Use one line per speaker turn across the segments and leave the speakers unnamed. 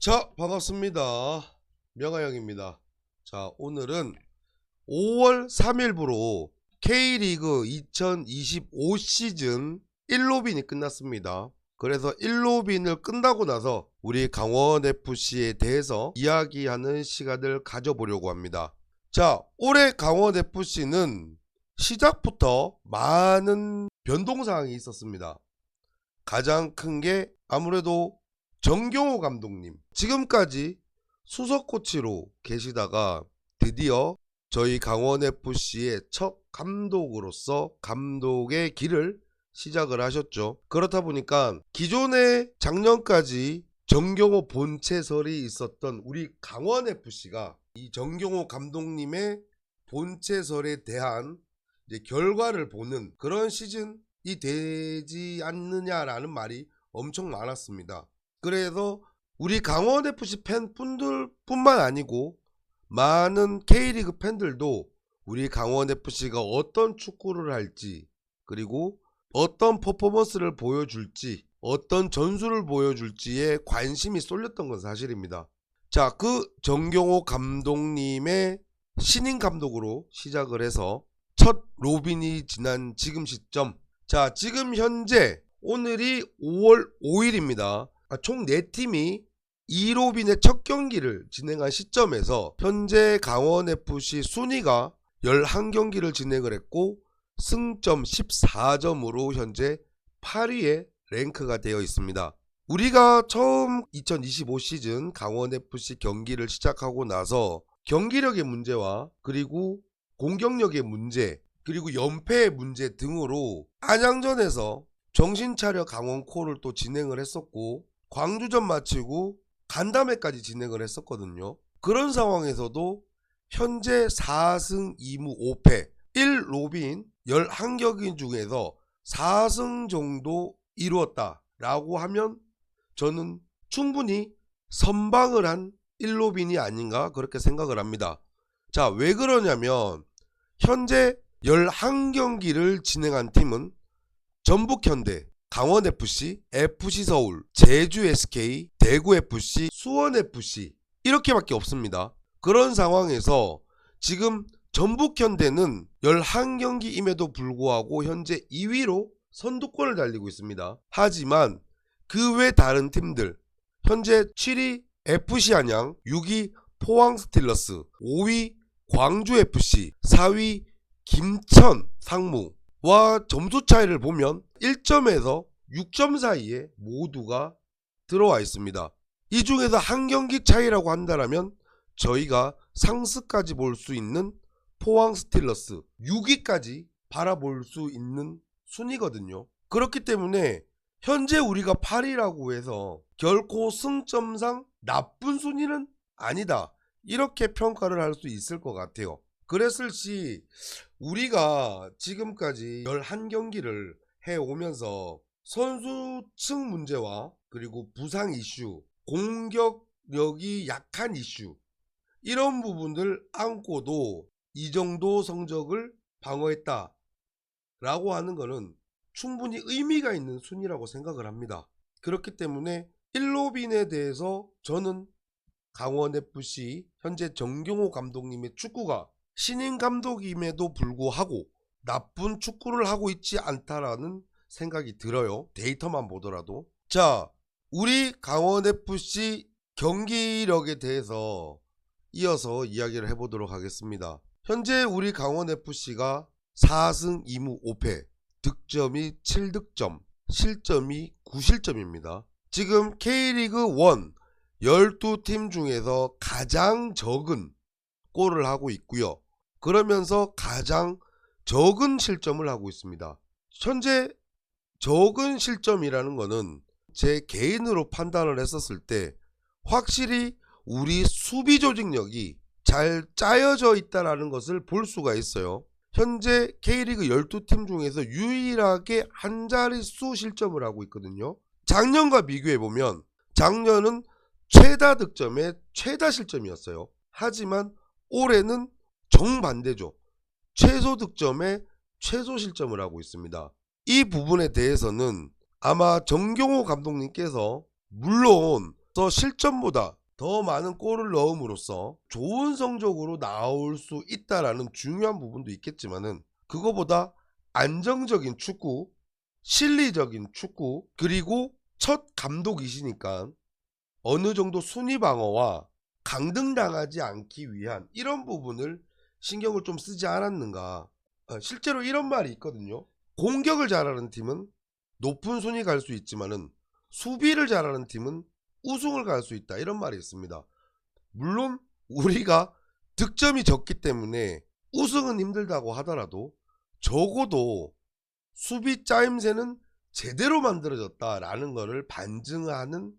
자, 반갑습니다. 명하영입니다. 자, 오늘은 5월 3일부로 K리그 2025 시즌 1로빈이 끝났습니다. 그래서 1로빈을 끝나고 나서 우리 강원FC에 대해서 이야기하는 시간을 가져보려고 합니다. 자, 올해 강원FC는 시작부터 많은 변동사항이 있었습니다. 가장 큰 게 아무래도 정경호 감독님, 지금까지 수석 코치로 계시다가 드디어 저희 강원FC의 첫 감독으로서 감독의 길을 시작을 하셨죠. 그렇다 보니까 기존에 작년까지 정경호 본체설이 있었던 우리 강원FC가 이 정경호 감독님의 본체설에 대한 이제 결과를 보는 그런 시즌이 되지 않느냐라는 말이 엄청 많았습니다. 그래서 우리 강원FC 팬분들 뿐만 아니고 많은 K리그 팬들도 우리 강원FC가 어떤 축구를 할지, 그리고 어떤 퍼포먼스를 보여줄지, 어떤 전술을 보여줄지에 관심이 쏠렸던 건 사실입니다. 자, 그 정경호 감독님의 신인 감독으로 시작을 해서 첫 로빈이 지난 지금 시점, 자, 지금 현재 오늘이 5월 5일입니다. 총 4팀이 2로빈의 첫 경기를 진행한 시점에서 현재 강원FC 순위가 11경기를 진행을 했고 승점 14점으로 현재 8위에 랭크가 되어 있습니다. 우리가 처음 2025 시즌 강원FC 경기를 시작하고 나서 경기력의 문제와 그리고 공격력의 문제, 그리고 연패의 문제 등으로 안양전에서 정신차려 강원콜을 또 진행을 했었고 광주전 마치고 간담회까지 진행을 했었거든요. 그런 상황에서도 현재 4승 2무 5패 1로빈 11경기 중에서 4승 정도 이루었다 라고 하면 저는 충분히 선방을 한 1로빈이 아닌가 그렇게 생각을 합니다. 자, 왜 그러냐면 현재 11경기를 진행한 팀은 전북현대, 강원FC, FC서울, 제주SK, 대구FC, 수원FC 이렇게밖에 없습니다. 그런 상황에서 지금 전북현대는 11경기임에도 불구하고 현재 2위로 선두권을 달리고 있습니다. 하지만 그 외 다른 팀들, 현재 7위 FC안양, 6위 포항스틸러스, 5위 광주FC, 4위 김천 상무와 점수 차이를 보면 1점에서 6점 사이에 모두가 들어와 있습니다. 이 중에서 한 경기 차이라고 한다면 저희가 상승까지 볼 수 있는 포항스틸러스 6위까지 바라볼 수 있는 순위거든요. 그렇기 때문에 현재 우리가 8위라고 해서 결코 승점상 나쁜 순위는 아니다, 이렇게 평가를 할 수 있을 것 같아요. 그랬을 시 우리가 지금까지 11경기를 해오면서 선수층 문제와 그리고 부상 이슈, 공격력이 약한 이슈, 이런 부분들 안고도 이 정도 성적을 방어했다 라고 하는 거는 충분히 의미가 있는 순위라고 생각을 합니다. 그렇기 때문에 1로빈에 대해서 저는 강원FC 현재 정경호 감독님의 축구가 신인 감독임에도 불구하고 나쁜 축구를 하고 있지 않다라는 생각이 들어요. 데이터만 보더라도. 자, 우리 강원FC 경기력에 대해서 이어서 이야기를 해보도록 하겠습니다. 현재 우리 강원FC가 4승 2무 5패, 득점이 7득점, 실점이 9실점입니다. 지금 K리그 1 12팀 중에서 가장 적은 골을 하고 있고요. 그러면서 가장 적은 실점을 하고 있습니다. 현재 적은 실점이라는 거는 제 개인으로 판단을 했었을 때 확실히 우리 수비 조직력이 잘 짜여져 있다는 것을 볼 수가 있어요. 현재 K리그 12팀 중에서 유일하게 한 자릿수 실점을 하고 있거든요. 작년과 비교해보면 작년은 최다 득점에 최다 실점이었어요. 하지만 올해는 정반대죠. 최소 득점에 최소 실점을 하고 있습니다. 이 부분에 대해서는 아마 정경호 감독님께서 물론 더 실점보다 더 많은 골을 넣음으로써 좋은 성적으로 나올 수 있다라는 중요한 부분도 있겠지만은, 그거보다 안정적인 축구, 실리적인 축구, 그리고 첫 감독이시니까 어느 정도 순위 방어와 강등당하지 않기 위한 이런 부분을 신경을 좀 쓰지 않았는가. 실제로 이런 말이 있거든요. 공격을 잘하는 팀은 높은 순위 갈 수 있지만은 수비를 잘하는 팀은 우승을 갈 수 있다, 이런 말이 있습니다. 물론 우리가 득점이 적기 때문에 우승은 힘들다고 하더라도 적어도 수비 짜임새는 제대로 만들어졌다라는 것을 반증하는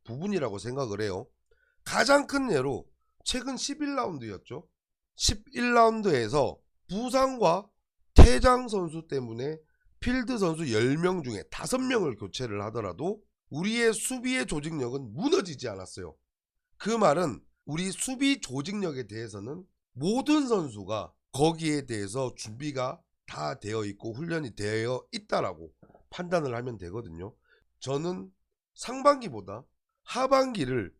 부분이라고 생각을 해요. 가장 큰 예로 최근 11라운드였죠. 11라운드에서 부상과 퇴장 선수 때문에 필드 선수 10명 중에 5명을 교체를 하더라도 우리의 수비의 조직력은 무너지지 않았어요. 그 말은 우리 수비 조직력에 대해서는 모든 선수가 거기에 대해서 준비가 다 되어 있고 훈련이 되어 있다라고 판단을 하면 되거든요. 저는 상반기보다 하반기를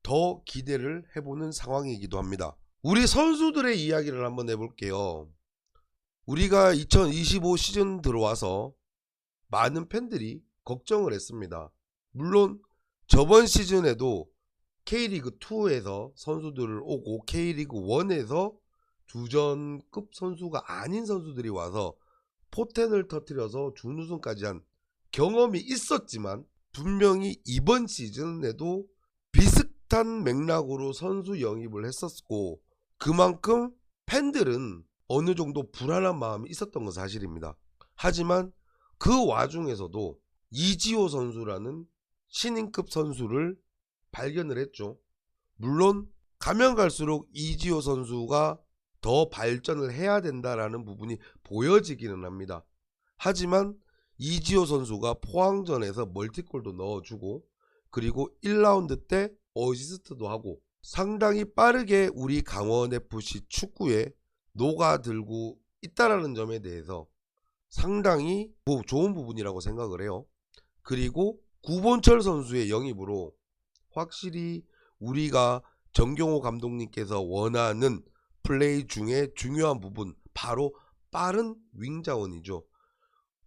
더 기대를 해보는 상황이기도 합니다. 우리 선수들의 이야기를 한번 해볼게요. 우리가 2025 시즌 들어와서 많은 팬들이 걱정을 했습니다. 물론 저번 시즌에도 K리그2에서 선수들을 오고 K리그1에서 주전급 선수가 아닌 선수들이 와서 포텐을 터뜨려서 준우승까지 한 경험이 있었지만, 분명히 이번 시즌에도 비슷한 맥락으로 선수 영입을 했었고 그만큼 팬들은 어느 정도 불안한 마음이 있었던 건 사실입니다. 하지만 그 와중에서도 이지호 선수라는 신인급 선수를 발견을 했죠. 물론 가면 갈수록 이지호 선수가 더 발전을 해야 된다라는 부분이 보여지기는 합니다. 하지만 이지호 선수가 포항전에서 멀티골도 넣어주고 그리고 1라운드 때 어시스트도 하고 상당히 빠르게 우리 강원FC 축구에 녹아들고 있다라는 점에 대해서 상당히 좋은 부분이라고 생각을 해요. 그리고 구본철 선수의 영입으로 확실히 우리가 정경호 감독님께서 원하는 플레이 중에 중요한 부분, 바로 빠른 윙 자원이죠.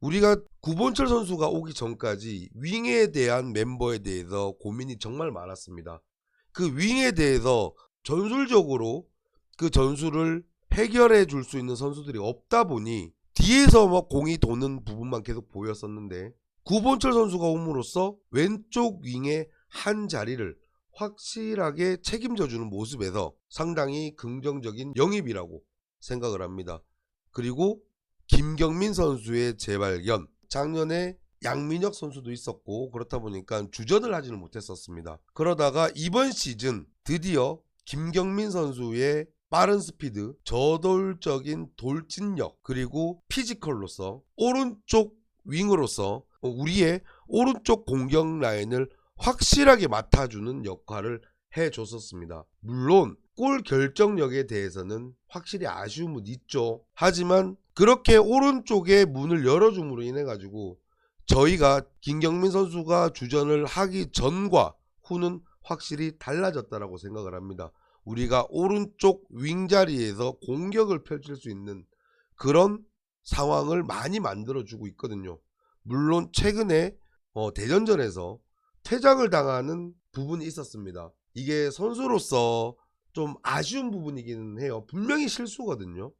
우리가 구본철 선수가 오기 전까지 윙에 대한 멤버에 대해서 고민이 정말 많았습니다. 그 윙에 대해서 전술적으로 그 전술을 해결해 줄 수 있는 선수들이 없다 보니 뒤에서 공이 도는 부분만 계속 보였었는데, 구본철 선수가 옴으로써 왼쪽 윙의 한 자리를 확실하게 책임져 주는 모습에서 상당히 긍정적인 영입이라고 생각을 합니다. 그리고 김경민 선수의 재발견, 작년에 양민혁 선수도 있었고 그렇다 보니까 주전을 하지는 못했었습니다. 그러다가 이번 시즌 드디어 김경민 선수의 빠른 스피드, 저돌적인 돌진력, 그리고 피지컬로서 오른쪽 윙으로서 우리의 오른쪽 공격 라인을 확실하게 맡아주는 역할을 해줬었습니다. 물론 골 결정력에 대해서는 확실히 아쉬움은 있죠. 하지만 그렇게 오른쪽에 문을 열어줌으로 인해 가지고 저희가 김경민 선수가 주전을 하기 전과 후는 확실히 달라졌다라고 생각을 합니다. 우리가 오른쪽 윙 자리에서 공격을 펼칠 수 있는 그런 상황을 많이 만들어주고 있거든요. 물론 최근에 대전전에서 퇴장을 당하는 부분이 있었습니다. 이게 선수로서 좀 아쉬운 부분이기는 해요. 분명히 실수거든요.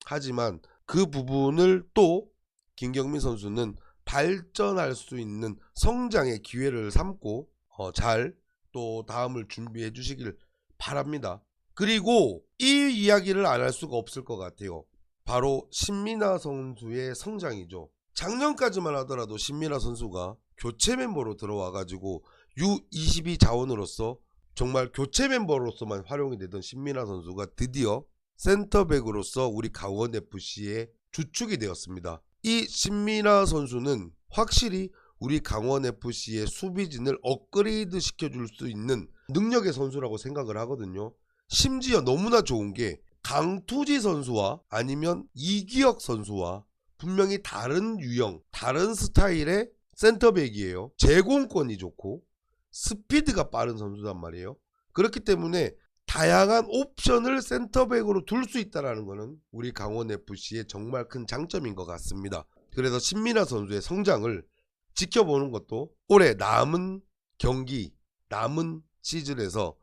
하지만 그 부분을 또 김경민 선수는 발전할 수 있는 성장의 기회를 삼고 잘 또 다음을 준비해 주시길 바랍니다. 그리고 이 이야기를 안 할 수가 없을 것 같아요. 바로 신민아 선수의 성장이죠. 작년까지만 하더라도 신민아 선수가 교체 멤버로 들어와 가지고 U22 자원으로서 정말 교체 멤버로서만 활용이 되던 신민아 선수가 드디어 센터백으로서 우리 강원FC의 주축이 되었습니다. 이 신민아 선수는 확실히 우리 강원FC의 수비진을 업그레이드 시켜줄 수 있는 능력의 선수라고 생각을 하거든요. 심지어 너무나 좋은 게 강투지 선수와 아니면 이기혁 선수와 분명히 다른 유형, 다른 스타일의 센터백이에요. 제공권이 좋고 스피드가 빠른 선수단 말이에요. 그렇기 때문에 다양한 옵션을 센터백으로 둘 수 있다는 것은 우리 강원FC의 정말 큰 장점인 것 같습니다. 그래서 신민아 선수의 성장을 지켜보는 것도 올해 남은 경기, 남은 시즌에서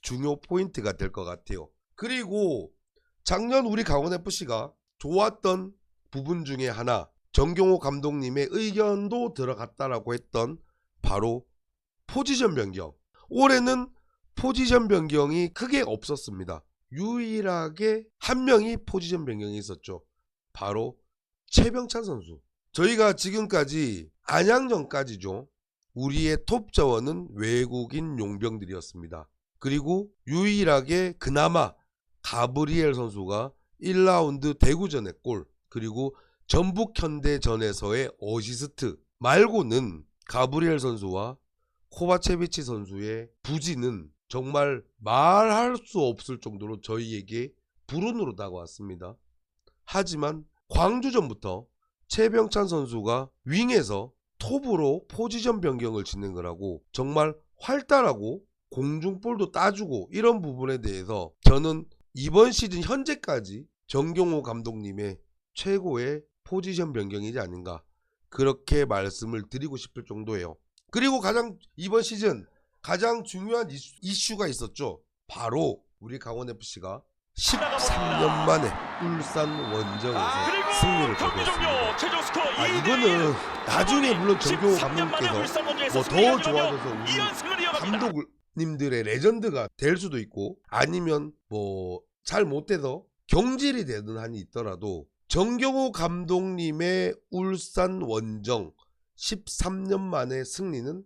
중요 포인트가 될 것 같아요. 그리고 작년 우리 강원FC가 좋았던 부분 중에 하나, 정경호 감독님의 의견도 들어갔다라고 했던 바로 포지션 변경. 올해는 포지션 변경이 크게 없었습니다. 유일하게 한 명이 포지션 변경이 있었죠. 바로 최병찬 선수. 저희가 지금까지 안양전까지죠. 우리의 톱 자원은 외국인 용병들이었습니다. 그리고 유일하게 그나마 가브리엘 선수가 1라운드 대구전의 골, 그리고 전북현대전에서의 어시스트 말고는 가브리엘 선수와 코바체비치 선수의 부진은 정말 말할 수 없을 정도로 저희에게 불운으로 다가왔습니다. 하지만 광주전부터 최병찬 선수가 윙에서 톱으로 포지션 변경을 진행을 하고 정말 활달하고 공중볼도 따주고 이런 부분에 대해서 저는 이번 시즌 현재까지 정경호 감독님의 최고의 포지션 변경이지 아닌가 그렇게 말씀을 드리고 싶을 정도예요. 그리고 이번 시즌 가장 중요한 이슈가 있었죠. 바로 우리 강원FC가 13년 만에 울산 원정에서 승리를 거두었습니다. 이거는 나중에 물론 정경호 감독님께서 뭐 더 좋아져서 우리 감독님들의 레전드가 될 수도 있고 아니면 뭐 잘 못돼서 경질이 되는 한이 있더라도 정경호 감독님의 울산 원정 13년 만의 승리는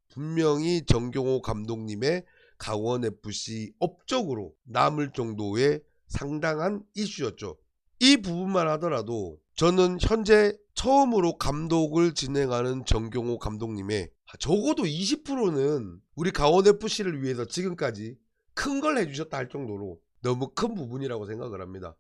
분명히 정경호 감독님의 강원FC 업적으로 남을 정도의 상당한 이슈였죠. 이 부분만 하더라도 저는 현재 처음으로 감독을 진행하는 정경호 감독님의 적어도 20%는 우리 강원FC를 위해서 지금까지 큰 걸 해주셨다 할 정도로 너무 큰 부분이라고 생각을 합니다.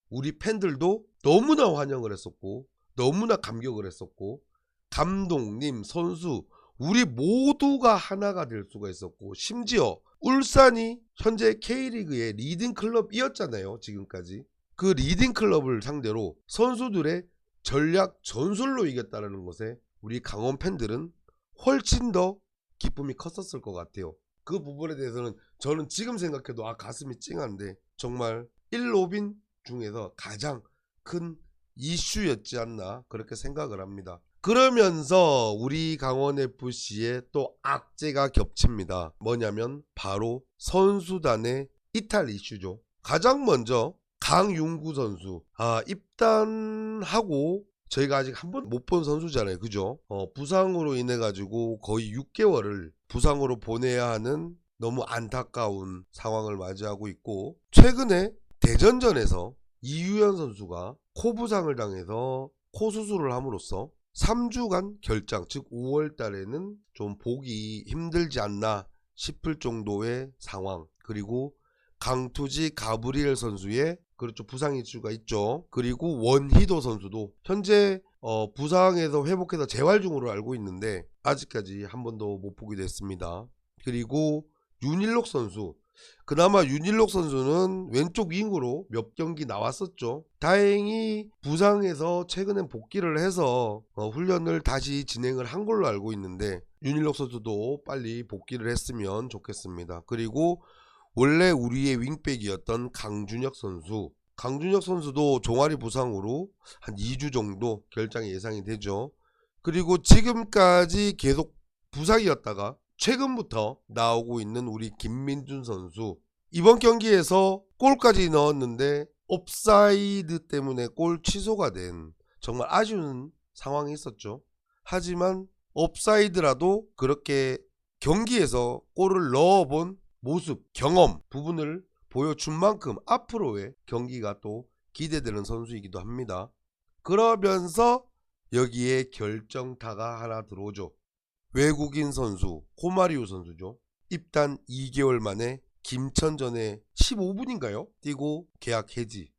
우리 팬들도 너무나 환영을 했었고 너무나 감격을 했었고 감독님, 선수 우리 모두가 하나가 될 수가 있었고 심지어 울산이 현재 K리그의 리딩 클럽이었잖아요. 지금까지 그 리딩 클럽을 상대로 선수들의 전략 전술로 이겼다는 것에 우리 강원 팬들은 훨씬 더 기쁨이 컸었을 것 같아요. 그 부분에 대해서는 저는 지금 생각해도 가슴이 찡한데 정말 1로빈 중에서 가장 큰 이슈였지 않나 그렇게 생각을 합니다. 그러면서 우리 강원FC의 또 악재가 겹칩니다. 뭐냐면 바로 선수단의 이탈 이슈죠. 가장 먼저 강윤구 선수 입단하고 저희가 아직 한 번 못 본 선수잖아요. 그죠? 부상으로 인해 가지고 거의 6개월을 부상으로 보내야 하는 너무 안타까운 상황을 맞이하고 있고 최근에 대전전에서 이유현 선수가 코 부상을 당해서 코 수술을 함으로써 3주간 결장, 즉 5월 달에는 좀 보기 힘들지 않나 싶을 정도의 상황. 그리고 강투지 가브리엘 선수의 그렇죠, 부상 이슈가 있죠. 그리고 원희도 선수도 현재 부상에서 회복해서 재활 중으로 알고 있는데 아직까지 한 번도 못 보게 됐습니다. 그리고 윤일록 선수, 그나마 윤일록 선수는 왼쪽 윙으로 몇 경기 나왔었죠. 다행히 부상에서 최근엔 복귀를 해서 훈련을 다시 진행을 한 걸로 알고 있는데 윤일록 선수도 빨리 복귀를 했으면 좋겠습니다. 그리고 원래 우리의 윙백이었던 강준혁 선수도 종아리 부상으로 한 2주 정도 결장이 예상이 되죠. 그리고 지금까지 계속 부상이었다가 최근부터 나오고 있는 우리 김민준 선수, 이번 경기에서 골까지 넣었는데 옵사이드 때문에 골 취소가 된 정말 아쉬운 상황이 있었죠. 하지만 옵사이드라도 그렇게 경기에서 골을 넣어본 모습, 경험 부분을 보여준 만큼 앞으로의 경기가 또 기대되는 선수이기도 합니다. 그러면서 여기에 결정타가 하나 들어오죠. 외국인 선수 호마리우 선수죠. 입단 2개월 만에 김천전에 15분인가요? 뛰고 계약 해지.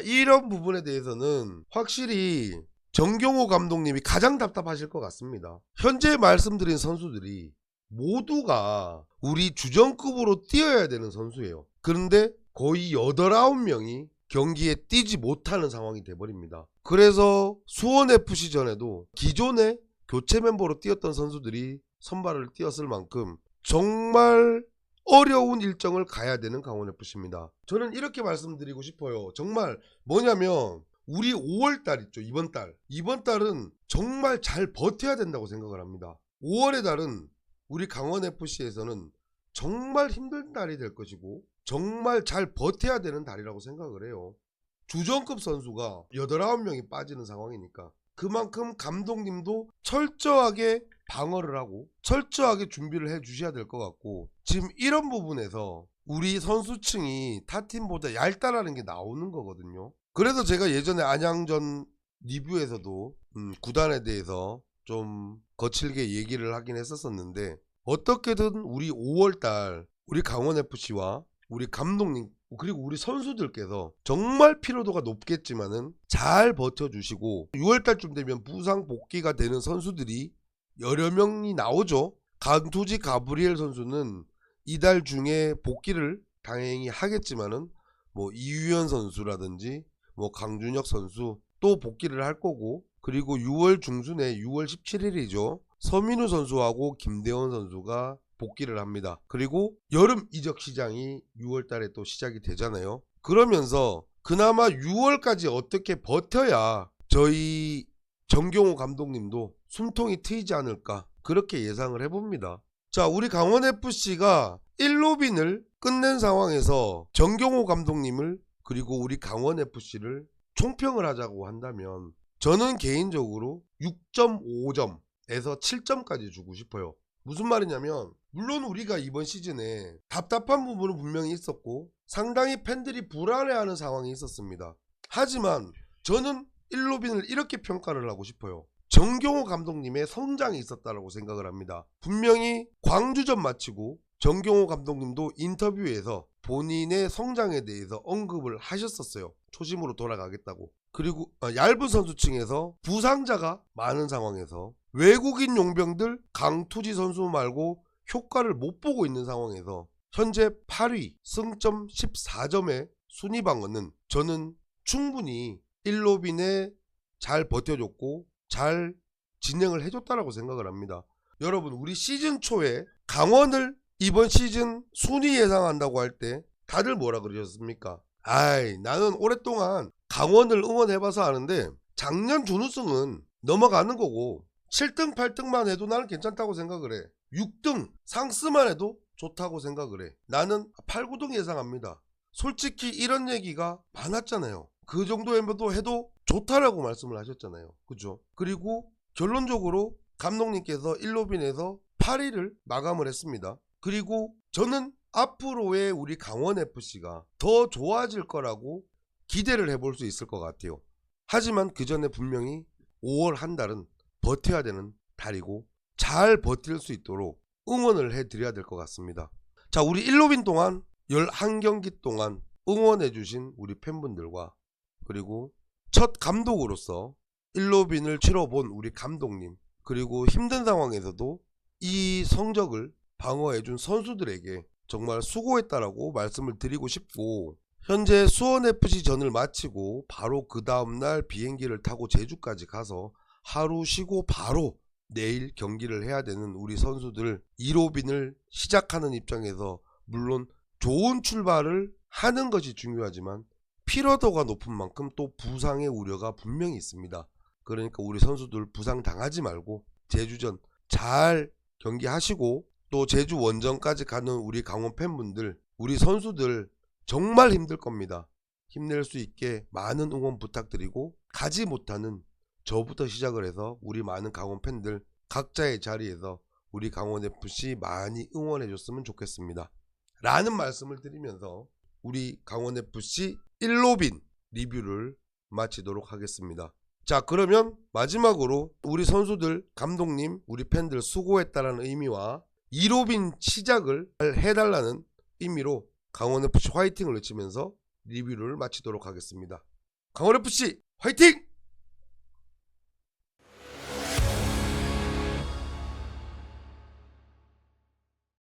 이런 부분에 대해서는 확실히 정경호 감독님이 가장 답답하실 것 같습니다. 현재 말씀드린 선수들이 모두가 우리 주전급으로 뛰어야 되는 선수예요. 그런데 거의 8, 9명이 경기에 뛰지 못하는 상황이 돼버립니다. 그래서 수원FC전에도 기존의 교체 멤버로 뛰었던 선수들이 선발을 뛰었을 만큼 정말 어려운 일정을 가야 되는 강원FC입니다. 저는 이렇게 말씀드리고 싶어요. 정말 뭐냐면 우리 5월달 있죠. 이번 달은 정말 잘 버텨야 된다고 생각을 합니다. 5월의 달은 우리 강원FC에서는 정말 힘든 달이 될 것이고 정말 잘 버텨야 되는 달이라고 생각을 해요. 주전급 선수가 8, 9명이 빠지는 상황이니까 그만큼 감독님도 철저하게 방어를 하고 철저하게 준비를 해 주셔야 될 것 같고, 지금 이런 부분에서 우리 선수층이 타팀보다 얇다라는 게 나오는 거거든요. 그래서 제가 예전에 안양전 리뷰에서도 구단에 대해서 좀 거칠게 얘기를 하긴 했었었는데, 어떻게든 우리 5월달 우리 강원FC와 우리 감독님 그리고 우리 선수들께서 정말 피로도가 높겠지만은 잘 버텨주시고 6월달쯤 되면 부상 복귀가 되는 선수들이 여러 명이 나오죠. 강투지 가브리엘 선수는 이달 중에 복귀를 당연히 하겠지만은 뭐 이유현 선수라든지 뭐 강준혁 선수 또 복귀를 할 거고, 그리고 6월 중순에 6월 17일이죠. 서민우 선수하고 김대원 선수가 복귀를 합니다. 그리고 여름 이적 시장이 6월 달에 또 시작이 되잖아요. 그러면서 그나마 6월까지 어떻게 버텨야 저희 정경호 감독님도 숨통이 트이지 않을까, 그렇게 예상을 해봅니다. 자, 우리 강원FC가 1로빈을 끝낸 상황에서 정경호 감독님을 그리고 우리 강원FC를 총평을 하자고 한다면 저는 개인적으로 6.5점에서 7점까지 주고 싶어요. 무슨 말이냐면, 물론 우리가 이번 시즌에 답답한 부분은 분명히 있었고 상당히 팬들이 불안해하는 상황이 있었습니다. 하지만 저는 1로빈을 이렇게 평가를 하고 싶어요. 정경호 감독님의 성장이 있었다고 생각을 합니다. 분명히 광주전 마치고 정경호 감독님도 인터뷰에서 본인의 성장에 대해서 언급을 하셨었어요. 초심으로 돌아가겠다고. 그리고 얇은 선수층에서 부상자가 많은 상황에서 외국인 용병들 강투지 선수 말고 효과를 못 보고 있는 상황에서 현재 8위 승점 14점의 순위 방어는 저는 충분히 1로빈에 잘 버텨줬고 잘 진행을 해줬다라고 생각을 합니다. 여러분, 우리 시즌 초에 강원을 이번 시즌 순위 예상한다고 할 때 다들 뭐라 그러셨습니까? 아이, 나는 오랫동안 강원을 응원해봐서 아는데 작년 준우승은 넘어가는 거고 7등 8등만 해도 나는 괜찮다고 생각을 해. 6등 상스만 해도 좋다고 생각을 해. 나는 8, 9등 예상합니다. 솔직히 이런 얘기가 많았잖아요. 그 정도에도 해도 좋다라고 말씀을 하셨잖아요. 그죠? 그리고 결론적으로 감독님께서 1로빈에서 8위를 마감을 했습니다. 그리고 저는 앞으로의 우리 강원FC가 더 좋아질 거라고 기대를 해볼 수 있을 것 같아요. 하지만 그 전에 분명히 5월 한 달은 버텨야 되는 달이고 잘 버틸 수 있도록 응원을 해드려야 될 것 같습니다. 자, 우리 1로빈 동안 11경기 동안 응원해주신 우리 팬분들과 그리고 첫 감독으로서 1로빈을 치러본 우리 감독님, 그리고 힘든 상황에서도 이 성적을 방어해준 선수들에게 정말 수고했다라고 말씀을 드리고 싶고, 현재 수원FC 전을 마치고 바로 그 다음날 비행기를 타고 제주까지 가서 하루 쉬고 바로 내일 경기를 해야 되는 우리 선수들 1로빈을 시작하는 입장에서 물론 좋은 출발을 하는 것이 중요하지만 피로도가 높은 만큼 또 부상의 우려가 분명히 있습니다. 그러니까 우리 선수들 부상 당하지 말고 제주전 잘 경기하시고, 또 제주 원정까지 가는 우리 강원 팬분들, 우리 선수들 정말 힘들 겁니다. 힘낼 수 있게 많은 응원 부탁드리고, 가지 못하는 저부터 시작을 해서 우리 많은 강원 팬들 각자의 자리에서 우리 강원FC 많이 응원해줬으면 좋겠습니다 라는 말씀을 드리면서 우리 강원FC 1로빈 리뷰를 마치도록 하겠습니다. 자, 그러면 마지막으로 우리 선수들, 감독님, 우리 팬들 수고했다라는 의미와 2로빈 시작을 해달라는 의미로 강원FC 화이팅을 외치면서 리뷰를 마치도록 하겠습니다. 강원FC 화이팅!